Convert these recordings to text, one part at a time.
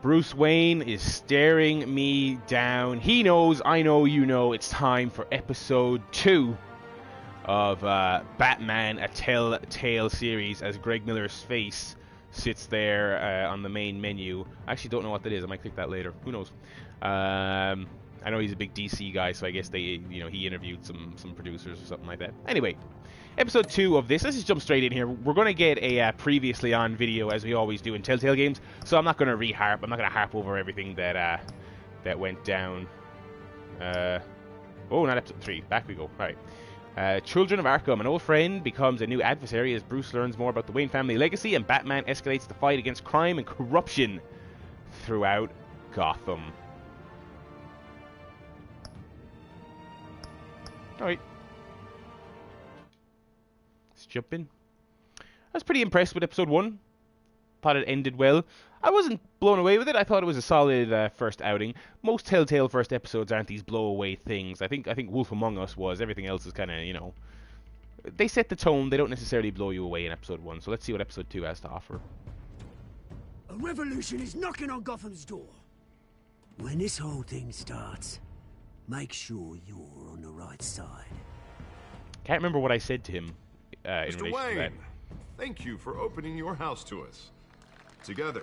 Bruce Wayne is staring me down. He knows, I know, you know, it's time for episode 2 of Batman, a Telltale series, as Greg Miller's face sits there on the main menu. I actually don't know what that is. I might click that later. Who knows? I know he's a big DC guy, so I guess he interviewed some producers or something like that. Anyway, episode 2 of this. Let's just jump straight in here. We're going to get a previously on video, as we always do in Telltale games, so I'm not going to re-harp. I'm not going to harp over everything that went down. Oh, not episode 3. Back we go. All right. Children of Arkham. An old friend becomes a new adversary as Bruce learns more about the Wayne family legacy, and Batman escalates the fight against crime and corruption throughout Gotham. Alright. Let's jump in. I was pretty impressed with episode 1. Thought it ended well. I wasn't blown away with it. I thought it was a solid first outing. Most Telltale first episodes aren't these blow-away things. I think Wolf Among Us was. Everything else is kind of, they set the tone. They don't necessarily blow you away in episode 1. So let's see what episode 2 has to offer. A revolution is knocking on Gotham's door. When this whole thing starts, make sure you're on the right side. Can't remember what I said to him in Mr. relation Wayne, to that. thank you for opening your house to us. Together,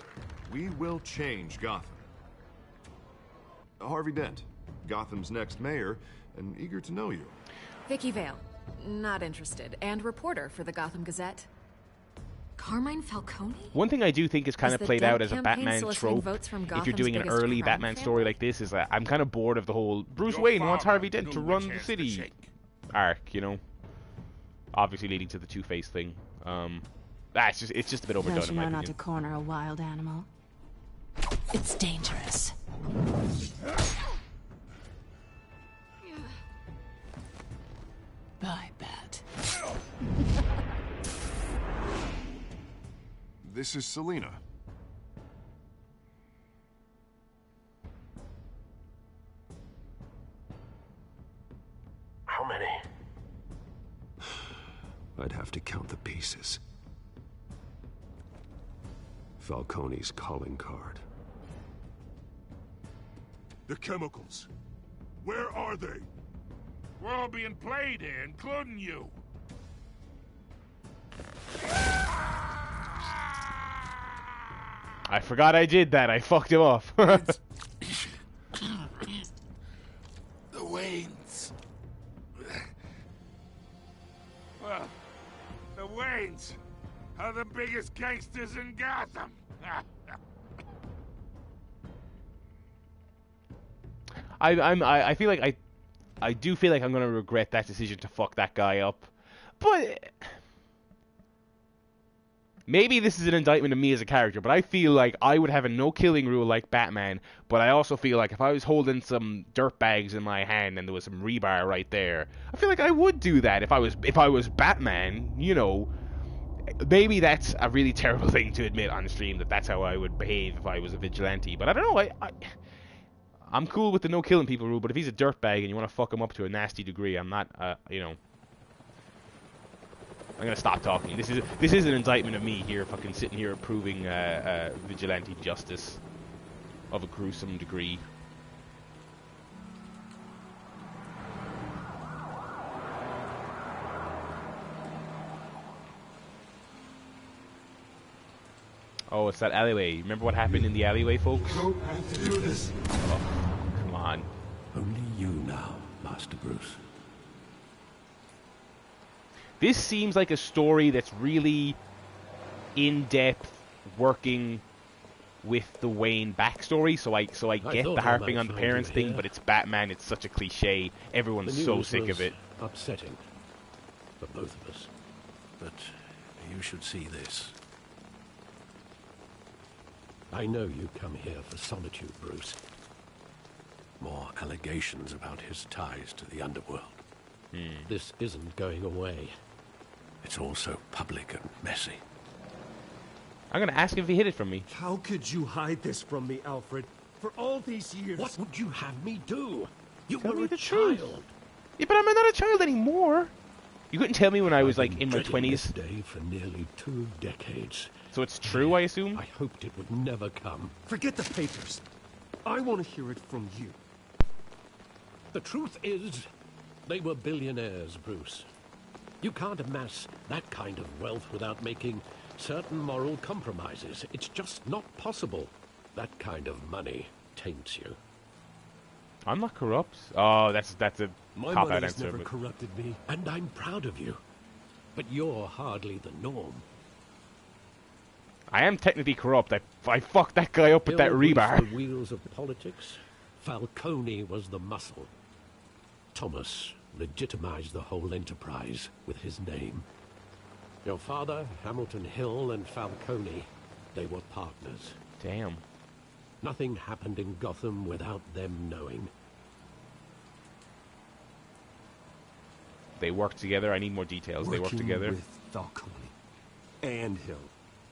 we will change Gotham. Harvey Dent, Gotham's next mayor, and eager to know you. Vicky Vale, not interested, and reporter for the Gotham Gazette. Carmine Falcone? One thing I do think is kind of played out as a Batman trope, votes from if you're doing an early Batman story like this, is that I'm kind of bored of the whole Bruce Wayne wants Harvey Dent to run the city arc, Obviously leading to the Two-Face thing. It's just a bit overdone in my opinion. Not to corner a wild animal. It's dangerous. Bye, Bat. This is Selina. How many? I'd have to count the pieces. Falcone's calling card. The chemicals. Where are they? We're all being played here, including you. I forgot I did that. I fucked him off. The Waynes. Well, the Waynes are the biggest gangsters in Gotham. I feel like I do feel like I'm gonna regret that decision to fuck that guy up, but maybe this is an indictment of me as a character. But I feel like I would have a no-killing rule like Batman, but I also feel like if I was holding some dirt bags in my hand and there was some rebar right there, I feel like I would do that if I was Batman. Maybe that's a really terrible thing to admit on the stream, that's how I would behave if I was a vigilante. But I don't know. I'm cool with the no killing people rule, but if he's a dirtbag and you want to fuck him up to a nasty degree, I'm not, I'm gonna stop talking. This is an indictment of me here, fucking sitting here approving vigilante justice of a gruesome degree. Oh, it's that alleyway. Remember what happened in the alleyway, folks? Don't have to do this. Oh, come on. Only you now, Master Bruce. This seems like a story that's really in-depth, working with the Wayne backstory. So I get the harping on the parents thing, but it's Batman. It's such a cliche. Everyone's so sick of it. Upsetting for both of us. But you should see this. I know you come here for solitude, Bruce. More allegations about his ties to the underworld. This isn't going away. It's all so public and messy. I'm gonna ask him if he hid it from me. How could you hide this from me, Alfred? For all these years... What would you have me do? You Tell were me a the child. truth. Yeah, but I'm not a child anymore. You couldn't tell me when I was like in my Dreading 20s. this day for nearly 2 decades. So it's true, I assume? I hoped it would never come. Forget the papers. I want to hear it from you. The truth is, they were billionaires, Bruce. You can't amass that kind of wealth without making certain moral compromises. It's just not possible. That kind of money taints you. I'm not corrupt. Oh, that's a My cop-out money has answer. never But corrupted me. And I'm proud of you. But you're hardly the norm. I am technically corrupt. I fucked that guy up with that Hill greased rebar. the wheels of politics. Falcone was the muscle. Thomas legitimized the whole enterprise with his name. Your father, Hamilton Hill, and Falcone, they were partners. Damn. Nothing happened in Gotham without them knowing. They worked together. I need more details. They worked Working together. with Falcone and Hill.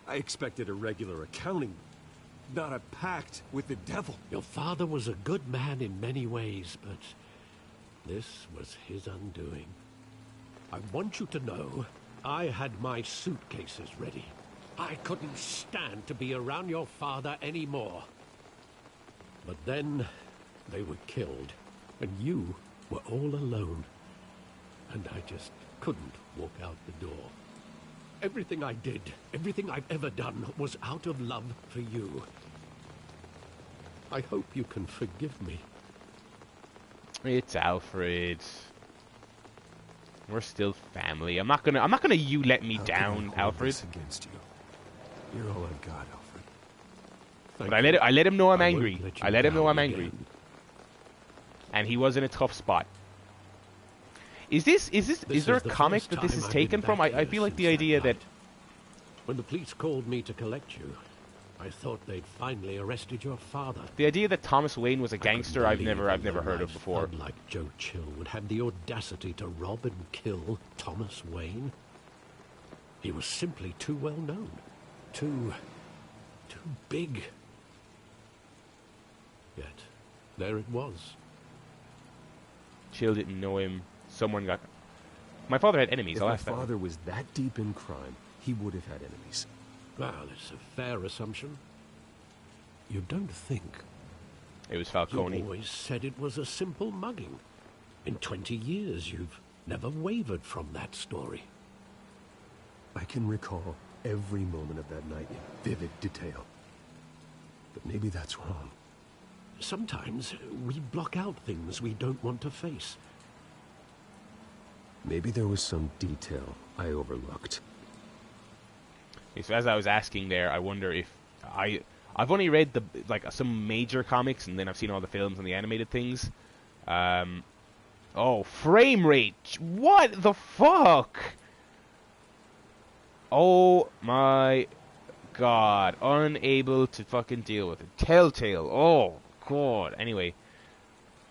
I expected a regular accounting, not a pact with the devil. Your father was a good man in many ways, but this was his undoing. I want you to know, I had my suitcases ready. I couldn't stand to be around your father anymore. But then, they were killed, and you were all alone. And I just couldn't walk out the door. Everything I did, everything I've ever done, was out of love for you. I hope you can forgive me. It's Alfred. We're still family. I'm not gonna you let me How down, can I hold Alfred. this against you? You're all I've got, Alfred. Thank But you. I let him know I'm I won't angry. let you I let him know down I'm angry. again. And he was in a tough spot. Is there a the comic first that this time is I've taken been from? back I here feel like the since idea that night. When the police called me to collect you, I thought they'd finally arrested your father. Thomas Wayne was a gangster. I've never heard of before. Like Joe Chill would have the audacity to rob and kill Thomas Wayne. He was simply too well known, too big. Yet there it was. Chill didn't know him. Someone got. My father had enemies. If I'll my ask that. father was that deep in crime, he would have had enemies. Well, it's a fair assumption. You don't think? It was You Falcone. always said it was a simple mugging. In 20 years, you've never wavered from that story. I can recall every moment of that night in vivid detail. But maybe that's wrong. Sometimes we block out things we don't want to face. Maybe there was some detail I overlooked. So as I was asking there, I wonder if I've only read some major comics, and then I've seen all the films and the animated things. Oh, frame rate! What the fuck? Oh my god! Unable to fucking deal with it. Telltale. Oh god. Anyway,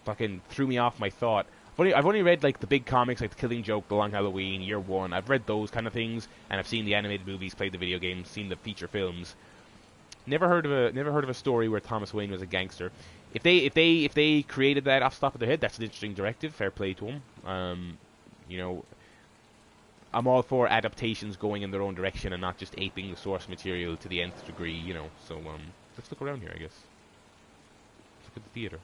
fucking threw me off my thought. I've only read like the big comics, like The Killing Joke, The Long Halloween, Year One. I've read those kind of things, and I've seen the animated movies, played the video games, seen the feature films. Never heard of a story where Thomas Wayne was a gangster. If they created that off the top of their head, that's an interesting directive. Fair play to them. You know, I'm all for adaptations going in their own direction and not just aping the source material to the nth degree. You know, so let's look around here, I guess. Let's look at the theater.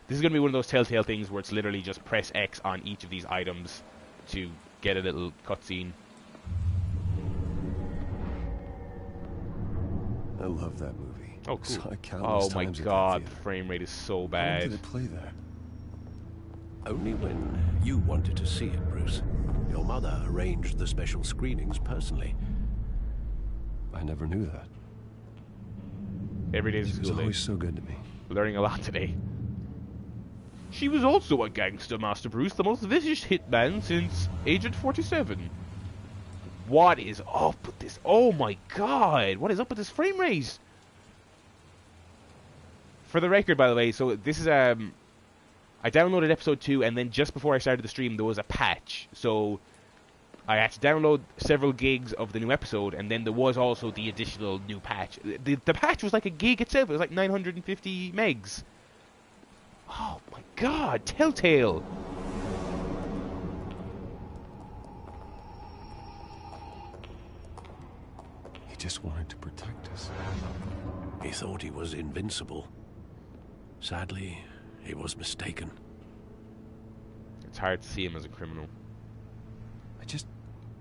This is going to be one of those Telltale things where it's literally just press X on each of these items to get a little cutscene. I love that movie. Oh, cool. Saw it countless Oh my times at god, the the theater. frame rate is so How long bad. did it play there? Only when you wanted to see it, Bruce. Your mother arranged the special screenings personally. I never knew that. Every day's a She was school day. always so good to me. Learning a lot today. She was also a gangster, Master Bruce, the most vicious hitman since Agent 47. What is up with this? Oh my god! What is up with this frame rate? For the record, by the way, so this is I downloaded episode 2, and then just before I started the stream, there was a patch. So I had to download several gigs of the new episode, and then there was also the additional new patch. The patch was like a gig itself. It was like 950 megs. Oh my god, Telltale! just wanted to protect us. He thought he was invincible. Sadly, he was mistaken. It's hard to see him as a criminal.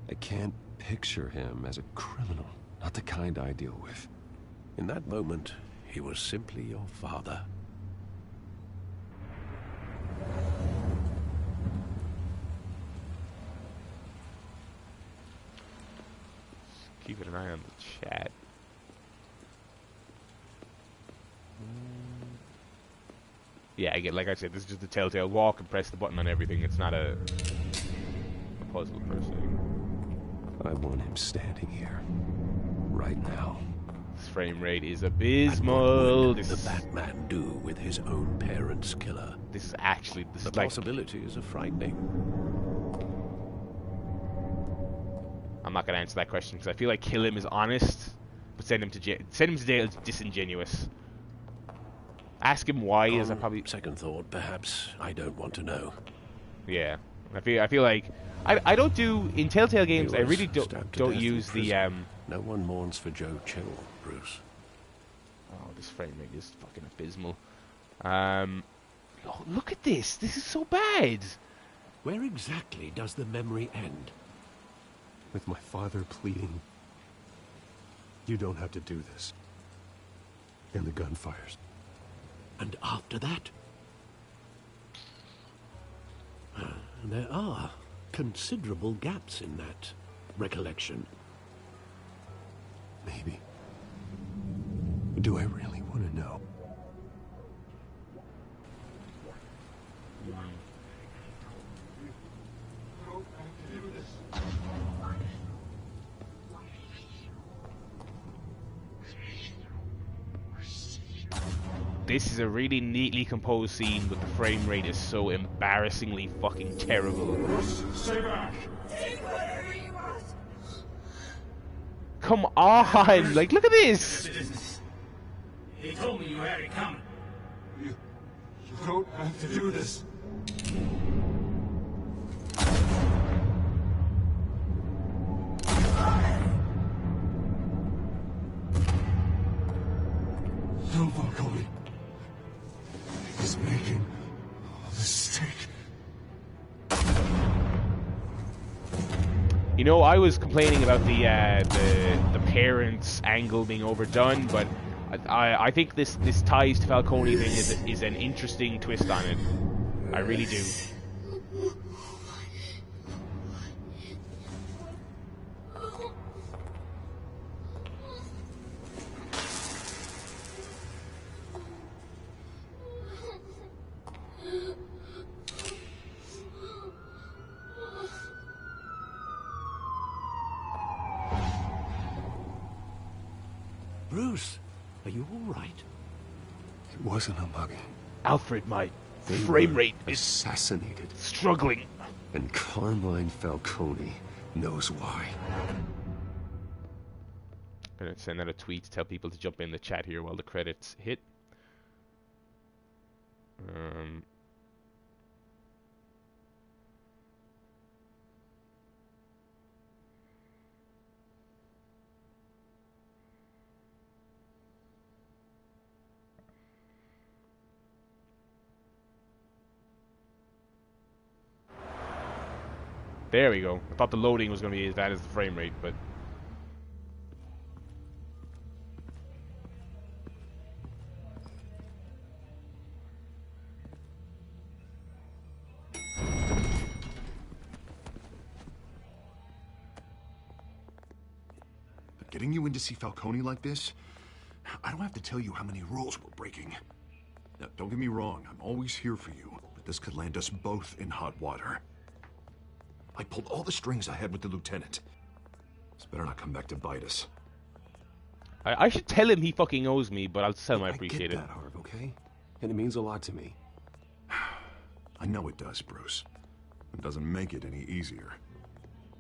I can't picture him as a criminal. Not the kind I deal with. In that moment, he was simply your father. Keeping an eye on the chat. Yeah, again, like I said, this is just a Telltale. Walk and press the button on everything. It's not a puzzle per se. I want him standing here, right now. This frame rate is abysmal. What would the Batman do with his own parents' killer? This is actually... The possibilities are frightening. I'm not going to answer that question because I feel like kill him is honest, but send him to jail is disingenuous. Ask him why is that probably... Second thought, perhaps I don't want to know. Yeah. I feel like... I don't do... In Telltale games, I really don't use the... No one mourns for Joe Chill, Bruce. Oh, this frame rate is fucking abysmal. Oh, look at this! This is so bad! Where exactly does the memory end? With my father pleading, you don't have to do this. And the gunfires. And after that? There are considerable gaps in that recollection. Maybe. Do I really want to know? This is a really neatly composed scene, but the frame rate is so embarrassingly fucking terrible. Stay back! Come on! Like, look at this! He told me you had it coming. You don't have to do this. No, Falcone. He's making a mistake. You know, I was complaining about the parents angle being overdone, but I think this ties to Falcone thing is an interesting twist on it. I really do. Bruce, are you all right? It wasn't a mugging. Alfred, my They frame were rate is assassinated. struggling. And Carmine Falcone knows why. I'm gonna send out a tweet to tell people to jump in the chat here while the credits hit. There we go. I thought the loading was going to be as bad as the frame rate, but... But getting you in to see Falcone like this, I don't have to tell you how many rules we're breaking. Now, don't get me wrong, I'm always here for you, but this could land us both in hot water. I pulled all the strings I had with the lieutenant. This better not come back to bite us. I should tell him he fucking owes me, but I'll tell him I appreciate get it. that, Harv, okay? And it means a lot to me. I know it does, Bruce. It doesn't make it any easier.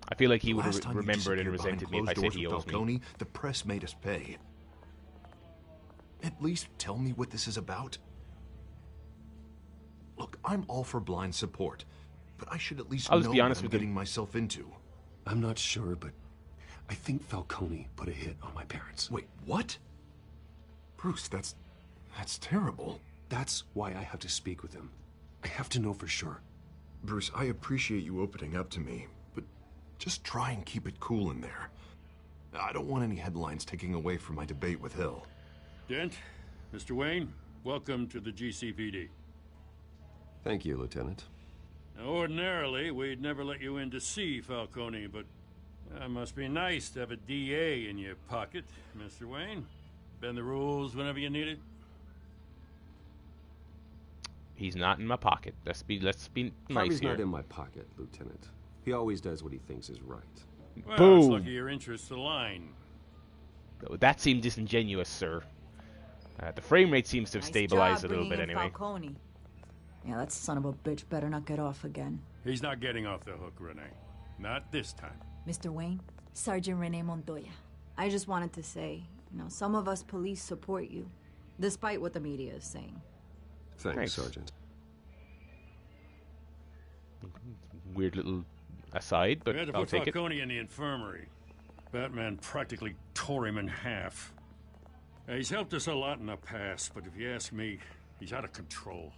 I feel like he would Last have time you remembered and disappeared resented me if I behind said he closed owes doors with me. Falcone, the press made us pay. At least tell me what this is about. Look, I'm all for blind support, but I should at least I'll know just be honest what I'm with you. getting myself into. I'm not sure, but I think Falcone put a hit on my parents. Wait, what? Bruce, that's terrible. That's why I have to speak with him. I have to know for sure. Bruce, I appreciate you opening up to me, but just try and keep it cool in there. I don't want any headlines taking away from my debate with Hill. Dent, Mr. Wayne, welcome to the GCPD. Thank you, Lieutenant. Now, ordinarily, we'd never let you in to see Falcone, but it must be nice to have a DA in your pocket, Mr. Wayne. Bend the rules whenever you need it. He's not in my pocket. Let's be nice Harvey's here. not in my pocket, Lieutenant. He always does what he thinks is right. Well, Boom. it's lucky your interests align. That seemed disingenuous, sir. The frame rate seems to have stabilized a little bit anyway. Falcone. Yeah, that son of a bitch better not get off again. He's not getting off the hook, Renee. Not this time. Mr. Wayne, Sergeant Renee Montoya. I just wanted to say, some of us police support you, despite what the media is saying. Thanks, Sergeant. Weird little aside, but We had to I'll put take it. Falcone in the infirmary. Batman practically tore him in half. He's helped us a lot in the past, but if you ask me, he's out of control.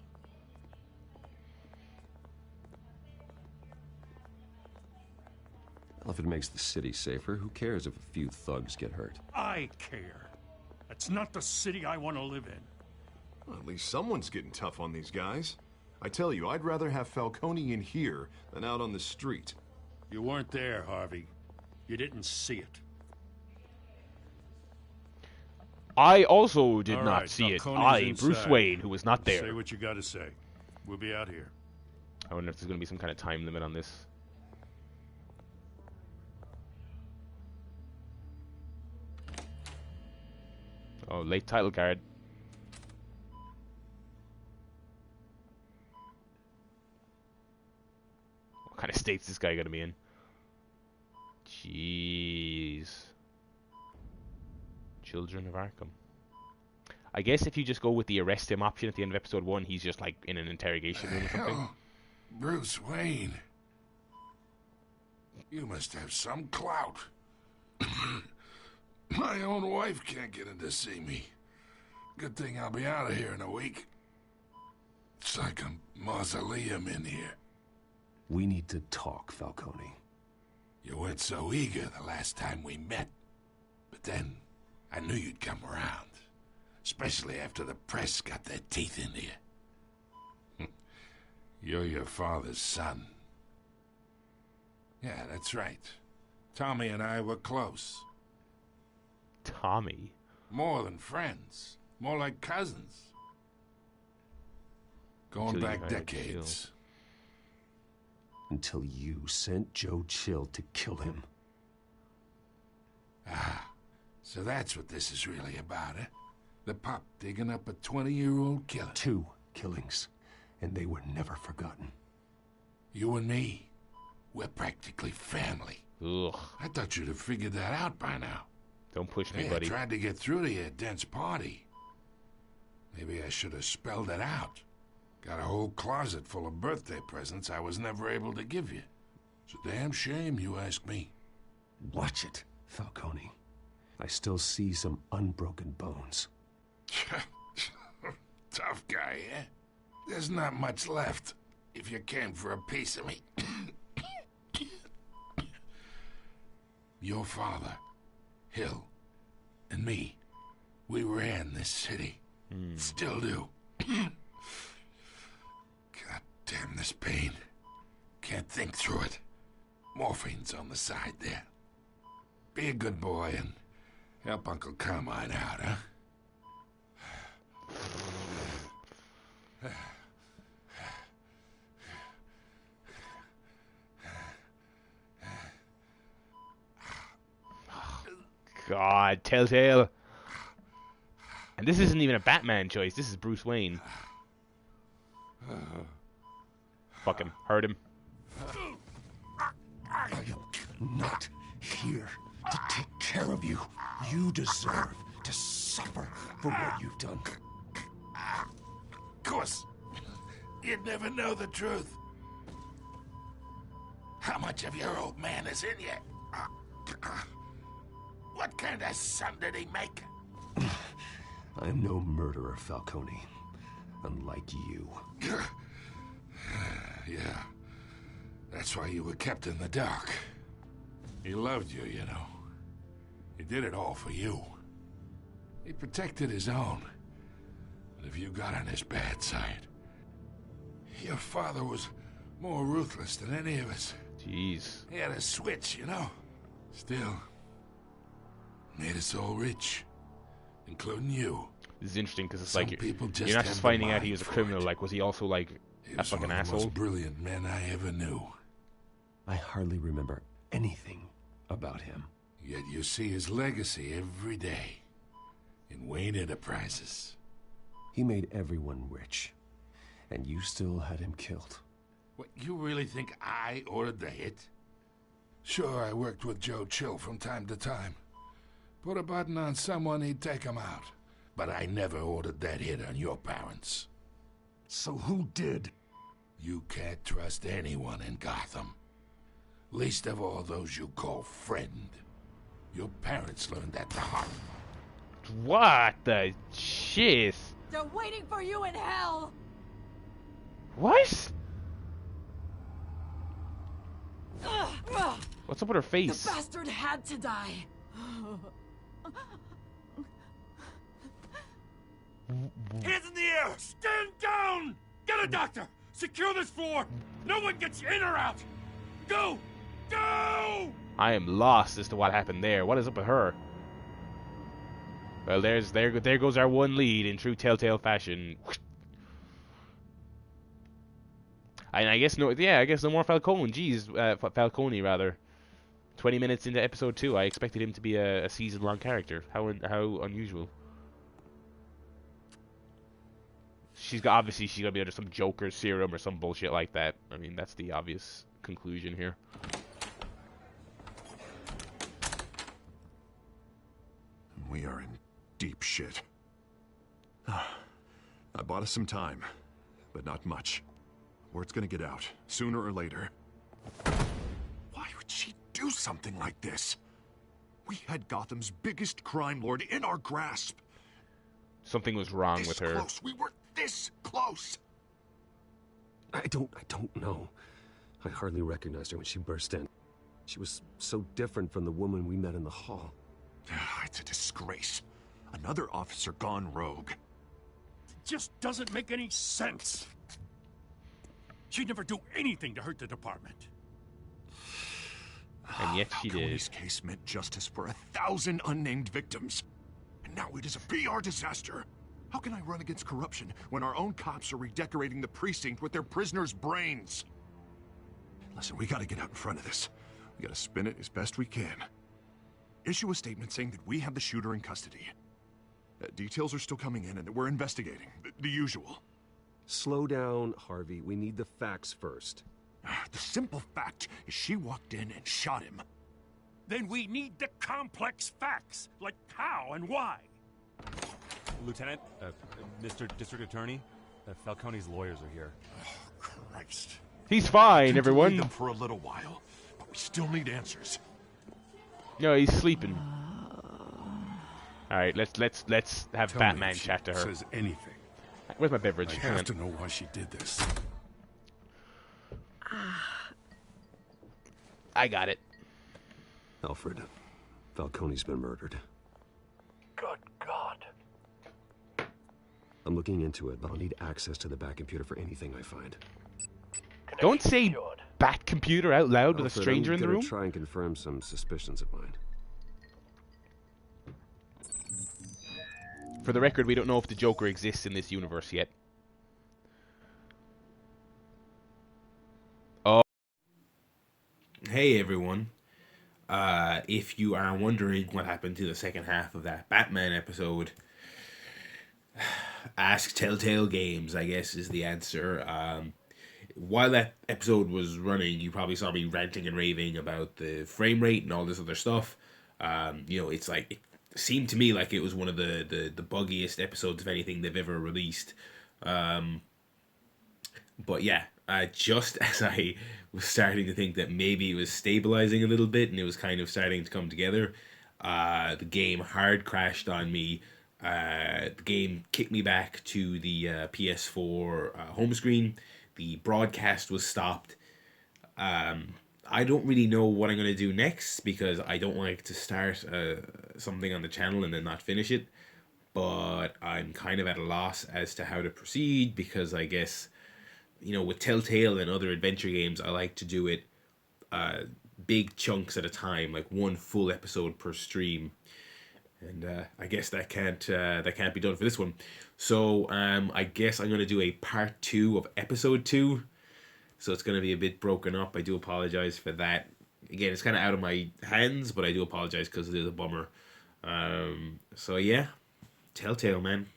Well, if it makes the city safer, who cares if a few thugs get hurt? I care. That's not the city I want to live in. Well, at least someone's getting tough on these guys. I tell you, I'd rather have Falcone in here than out on the street. You weren't there, Harvey. You didn't see it. I also did All not right, see it. Falcone's Bruce inside. Wayne, who was not there. Say what you gotta say. We'll be out here. I wonder if there's going to be some kind of time limit on this. Oh, late title card. What kind of state's this guy going to be in? Jeez. Children of Arkham. I guess if you just go with the arrest him option at the end of episode 1, he's just like in an interrogation room or something. Hell, Bruce Wayne. You must have some clout. My own wife can't get in to see me. Good thing I'll be out of here in a week. It's like a mausoleum in here. We need to talk, Falcone. You weren't so eager the last time we met. But then, I knew you'd come around. Especially after the press got their teeth into you. You're your father's son. Yeah, that's right. Tommy and I were close. Tommy? More than friends. More like cousins. Going Until you back hired decades. Until you sent Joe Chill to kill him. Ah, so that's what this is really about, eh? The pup digging up a 20-year-old killer. 2 killings, and they were never forgotten. You and me, we're practically family. Ugh. I thought you'd have figured that out by now. Don't push me, Hey, buddy. I tried to get through to you at Dent's party. Maybe I should have spelled it out. Got a whole closet full of birthday presents I was never able to give you. It's a damn shame, you ask me. Watch it, Falcone. I still see some unbroken bones. Tough guy, eh? There's not much left, if you came for a piece of me. Your father, Hill, and me, we ran this city. Still do. God damn this pain. Can't think through it. Morphine's on the side there. Be a good boy and help Uncle Carmine out, huh? God, Telltale. And this isn't even a Batman choice. This is Bruce Wayne. Fuck him. Hurt him. I am not here to take care of you. You deserve to suffer for what you've done. Of course. You'd never know the truth. How much of your old man is in you? What kind of son did he make? I am no murderer, Falcone. Unlike you. Yeah. That's why you were kept in the dark. He loved you, you know. He did it all for you. He protected his own. But if you got on his bad side, your father was more ruthless than any of us. Jeez. He had a switch, you know. Still, made us all rich, including you. This is interesting because it's Some like people just you're not have just the finding out he mind was a for criminal. it. Like, was he also like He a was fucking one of the asshole? most brilliant men I ever knew. I hardly remember anything about him. Yet you see his legacy every day in Wayne Enterprises. He made everyone rich, and you still had him killed. What, you really think I ordered the hit? Sure, I worked with Joe Chill from time to time. Put a button on someone, he'd take him out. But I never ordered that hit on your parents. So who did? You can't trust anyone in Gotham. Least of all those you call friend. Your parents learned that the hard way. What the shit? They're waiting for you in hell! What? What's up with her face? The bastard had to die. Hands in the air! Stand down! Get a doctor! Secure this floor! No one gets in or out! Go! Go! I am lost as to what happened there. What is up with her? Well, there goes our one lead in true Telltale fashion. And I guess no more Falcone. Jeez, Falcone rather. 20 minutes into episode 2, I expected him to be a season-long character. How unusual. She's got to be under some Joker serum or some bullshit like that. I mean, that's the obvious conclusion here. We are in deep shit. I bought us some time, but not much. Word's gonna get out, sooner or later. Why would she do something like this? We had Gotham's biggest crime lord in our grasp. Something was wrong with her. Close. We were this close. I don't know. I hardly recognized her when she burst in. She was so different from the woman we met in the hall. It's a disgrace. Another officer gone rogue. It just doesn't make any sense. She'd never do anything to hurt the department. And yet she did. Falcone's case meant justice for 1,000 unnamed victims. And now it is a PR disaster. How can I run against corruption when our own cops are redecorating the precinct with their prisoners' brains? Listen, we gotta get out in front of this. We gotta spin it as best we can. Issue a statement saying that we have the shooter in custody. Details are still coming in and that we're investigating. The usual. Slow down, Harvey. We need the facts first. The simple fact is she walked in and shot him. Then we need the complex facts, like how and why. Lieutenant, Mr. District Attorney, Falcone's lawyers are here. Oh, Christ. He's fine, We can everyone. delay them for a little while, but we still need answers. No, he's sleeping. All right, let's have Tell me Batman if she chat to her. says anything. Where's my beverage? I Hang have on. to know why she did this. I got it. Alfred, Falcone's been murdered. Good God. I'm looking into it, but I'll need access to the back computer for anything I find. Don't say bat computer out loud with a Alfred, stranger in the I'm room. gonna try and confirm some suspicions of mine. For the record, we don't know if the Joker exists in this universe yet. Oh. Hey everyone. If you are wondering what happened to the second half of that Batman episode, ask Telltale Games, I guess, is the answer. While that episode was running, you probably saw me ranting and raving about the frame rate and all this other stuff. It's like, it seemed to me like it was one of the buggiest episodes of anything they've ever released. But yeah, just as I was starting to think that maybe it was stabilizing a little bit and it was kind of starting to come together, The game hard crashed on me. The game kicked me back to the PS4 home screen. The broadcast was stopped. I don't really know what I'm going to do next because I don't like to start something on the channel and then not finish it. But I'm kind of at a loss as to how to proceed because I guess, with Telltale and other adventure games, I like to do it big chunks at a time, like one full episode per stream. And I guess that can't be done for this one. So I guess I'm going to do a part 2 of episode 2. So it's going to be a bit broken up. I do apologize for that. Again, it's kind of out of my hands, but I do apologize because it is a bummer. So yeah, Telltale, man.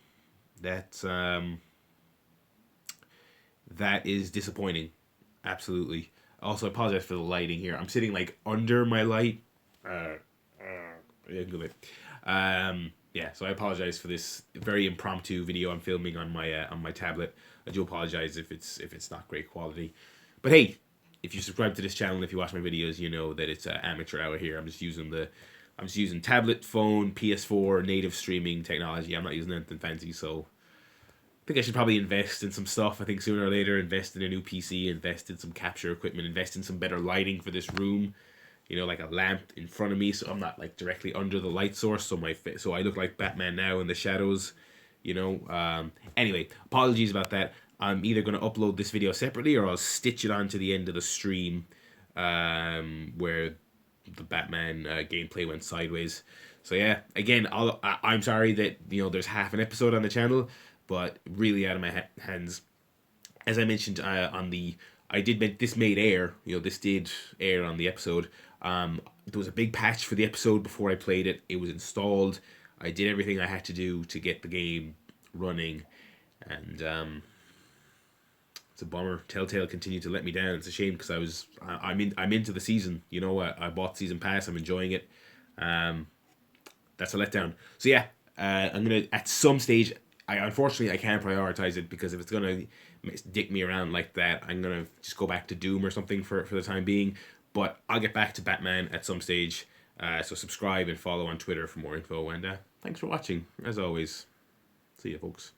That is disappointing. Absolutely. Also, I apologize for the lighting here. I'm sitting like under my light. Yeah, so I apologize for this very impromptu video I'm filming on my tablet. I do apologize if it's not great quality. But hey, if you subscribe to this channel, if you watch my videos, you know that it's amateur hour here. I'm just using tablet, phone, PS4, native streaming technology. I'm not using anything fancy, so I think I should probably invest in some stuff. I think sooner or later, invest in a new PC, invest in some capture equipment, invest in some better lighting for this room. Like a lamp in front of me, so I'm not like directly under the light source. So I look like Batman now in the shadows. Anyway, apologies about that. I'm either going to upload this video separately or I'll stitch it onto the end of the stream where the Batman gameplay went sideways. So yeah, again, I'm sorry that there's half an episode on the channel, but really out of my hands. As I mentioned this made air. This did air on the episode. There was a big patch for the episode before I played it. It was installed. I did everything I had to do to get the game running, and it's a bummer. Telltale continued to let me down. It's a shame because I'm into the season. I bought season pass. I'm enjoying it. That's a letdown. So yeah, I'm gonna at some stage. Unfortunately I can't prioritize it because if it's gonna dick me around like that, I'm gonna just go back to Doom or something for the time being. But I'll get back to Batman at some stage. So subscribe and follow on Twitter for more info. And thanks for watching. As always, see you folks.